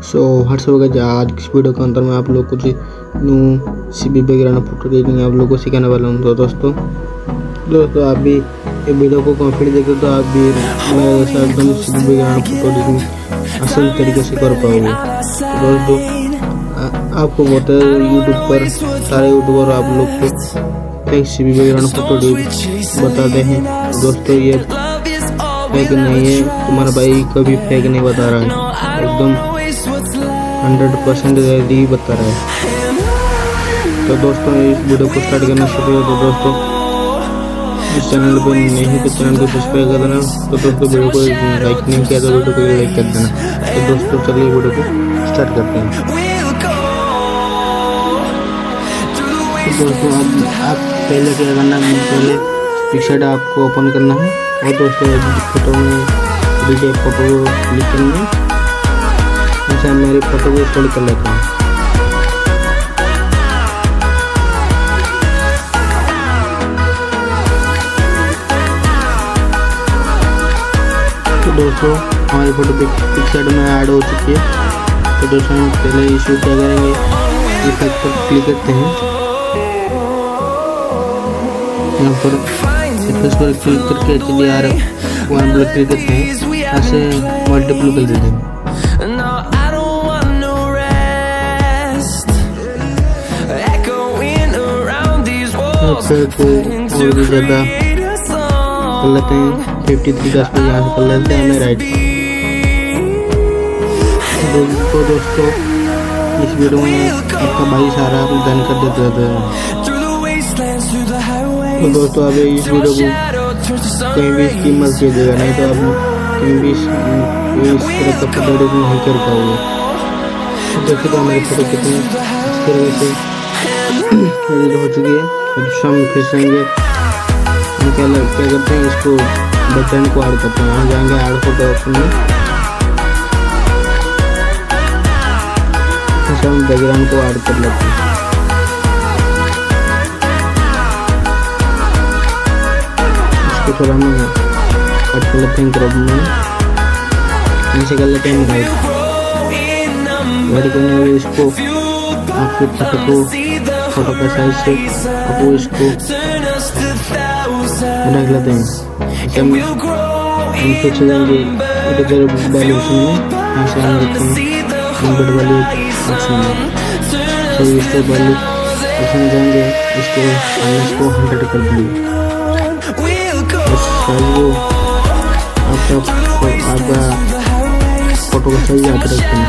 So what's up guys, आज इस video के अंदर मैं आप लोग को new CB background photo editing आप लोगों को सिखाने वाला हूँ। तो दोस्तों आप भी ये वीडियो को कंप्लीट देखो तो आप भी मेरे जैसा एकदम सीबी बैकग्राउंड फोटो एडिटिंग आसान तरीके से कर पाओगे। तो दोस्तों आपको पता है यूट्यूब पर सारे यूट्यूबर आप लोग को fake CB background photo editing बताते हैं। दोस्तों ये फेक नहीं है, तुम्हारा भाई कभी फेक नहीं बता रहा है, एकदम 100% रियलिटी बता रहा है। तो दोस्तों इस वीडियो को स्टार्ट करना शुरू हो। तो दोस्तों इस चैनल पर नहीं है तो चैनल को सब्सक्राइब कर देना। तो दोस्तों वीडियो को लाइक नहीं किया तो वीडियो को लाइक कर देना। तो दोस्तों चलिए वीडियो को स्टार्ट करते हैं। तो दोस्तों आप पहले क्या करना है, पहले पिक्चर आपको ओपन करना है और दोस्तों फोटो में वीडियो फोटो क्लिक करना है। अच्छा मेरी फोटो को स्टोर कर लेते हैं। तो दोस्तों हमारी फोटो पिक्चर में ऐड हो चुकी है। तो दोस्तों हम पहले इशू क्या करेंगे, इफेक्ट पर क्लिक करते हैं। यहाँ पर इफेक्ट पर क्लिक करके HDR1 पर क्लिक करते हैं, ऐसे मल्टीपल कर देते हैं। इफेक्ट को और भी ज़्यादा कर लेते हैं, 53 10 पर यहाँ से कर लेते हैं हमें राइट। तो दोस्तों इस वीडियो में आपका भाई सारा डन कर देते हैं। तो दोस्तों अब इस वीडियो को कहीं भी स्कीम मत कीजिएगा, नहीं तो आप कहीं भी इस तरह का फोटो एडिटिंग नहीं कर पाओगे। तो देखिए तो हमारी फोटो कितनी इस तरह से एडिट हो चुकी है। हम फिर से हम क्या करते हैं, इसको बटन को ऐड करते हैं। यहाँ जाएंगे ऐड फोटो ऑप्शन में, हम बैकग्राउंड को ऐड कर लेते हैं। इसको थोड़ा हम कट कर लेते हैं क्रॉप में, नीचे कर लेते हैं राइट करने वाले। इसको आपके फोटो का साइज से आपको इसको रख लेते हैं। हम फिर से जाएंगे एडिटर वाले ऑप्शन में, यहाँ से हम रखते हैं एम्बेड वाले ऑप्शन में। तो इसके वाले ऑप्शन में जाएंगे, इसको 100 कर देंगे। आपका फोटो का साइज यहाँ पर रखते हैं,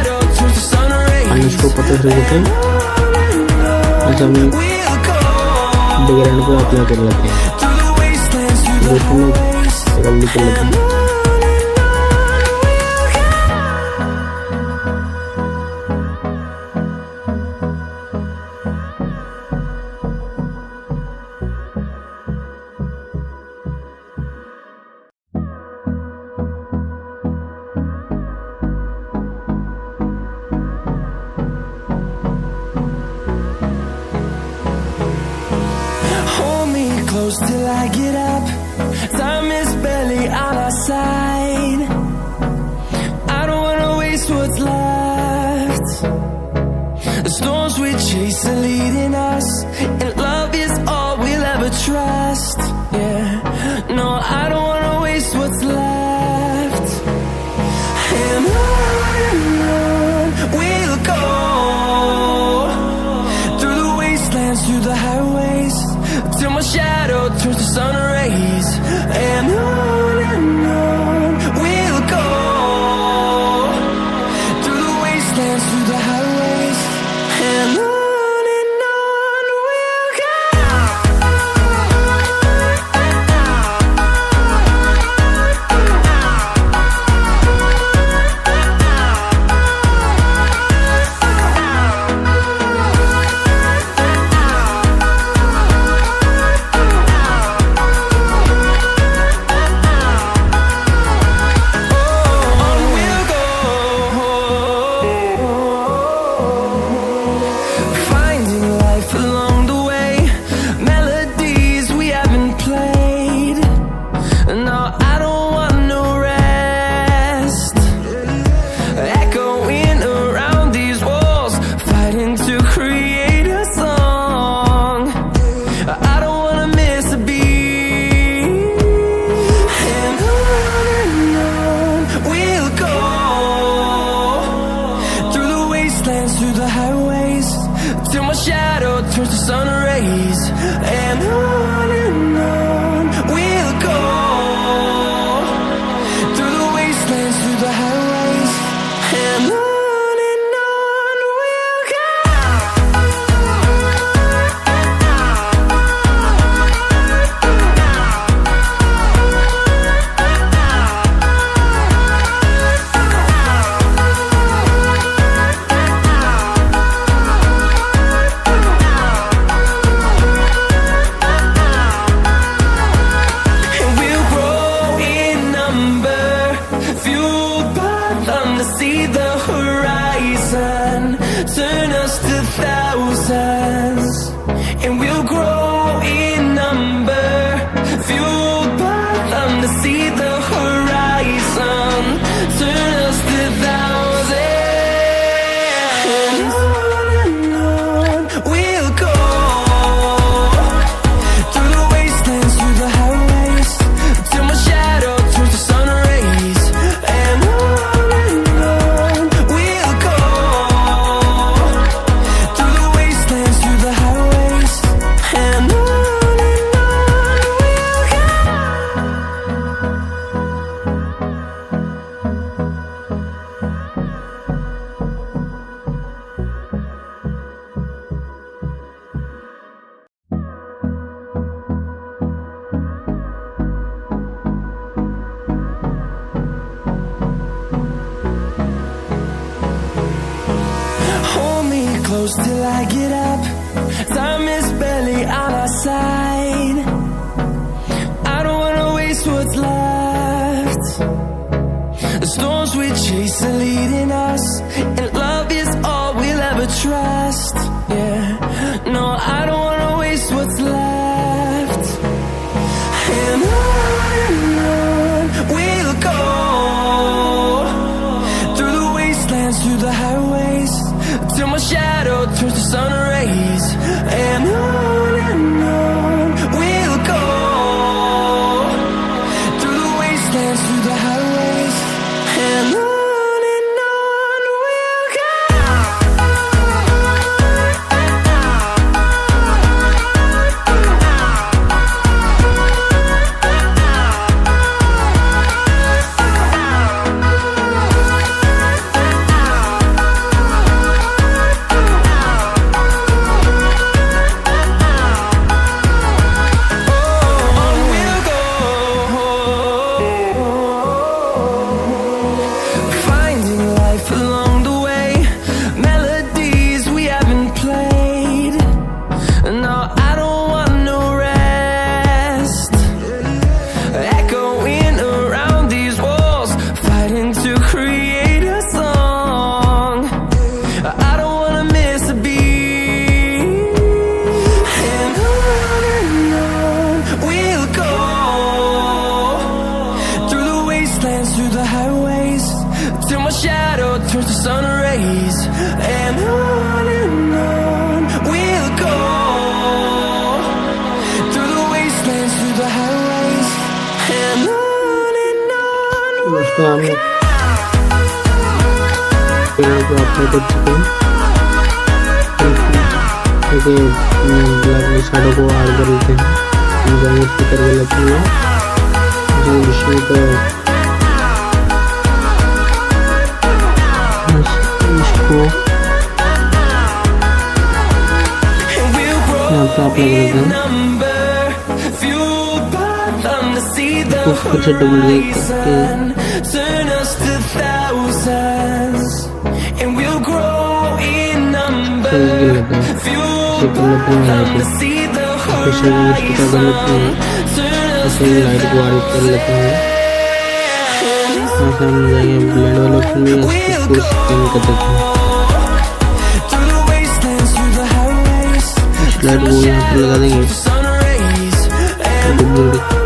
हम इसको 50 रखते हैं। अच्छा हम बैकग्राउंड को अप्लाई कर लेते हैं, जल्दी कर लेते हैं। Close till I get up. Time is barely on our side. I don't wanna waste what's left. The storms we chase are leading us, and love is all we'll ever trust. Yeah, no, I don't wanna waste what's left. And on we'll go, through the wastelands, through the highways, till my shadow turns to sun rays. And on we'll go, through the wastelands, through the highways. And on we'll till my shadow turns to sun rays. And on we'll go, through the wastelands, through the highways. And on we'll go. See the horizon, turn us to thousands, and we'll grow in number, fueled by them. To see the horizon, turn us to thousands, and on we'll go, through the wastelands, through the highways, till my shadow turns to sun rays. And close till I get up. Time is barely on our side. I don't wanna waste what's left. The storms we chase are leading us, and love is all we'll ever trust. Yeah, no, I don't wanna waste what's left. And on we'll go, through the wastelands, through the highways, till my shadow turns to sun rays. And on we'll go, through the wastelands, through the highways. And on we'll go. Through the highways, till my shadow turns to sun rays. And on we'll go, through the wastelands, through the highways. And on दोस्तों हम video को upload कर चुके हैं। Black shadow को add कर लेते हैं, करके लेते हैं इसको यहाँ पे अप्लाई कर देते हैं। फिर से डबल क्लिक करके लाइट को ऐड कर लेते हैं। हम जाएंगे ब्लेंड वाले ऑप्शन में, इसको स्पिन कर देते हैं। लाइट को यहाँ पर लगा देंगे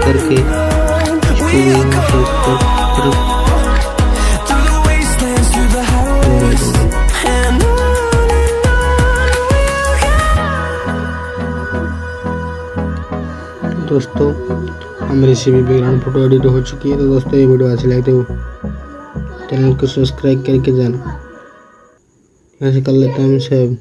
करके इसको यहाँ से ऊपर दोस्तों हमारी सीवी बैकग्राउंड फोटो एडिट हो चुकी है। तो दोस्तों ये वीडियो अच्छी लगे तो चैनल को सब्सक्राइब करके जाना। ऐसे कर लेते हैं हम सेव।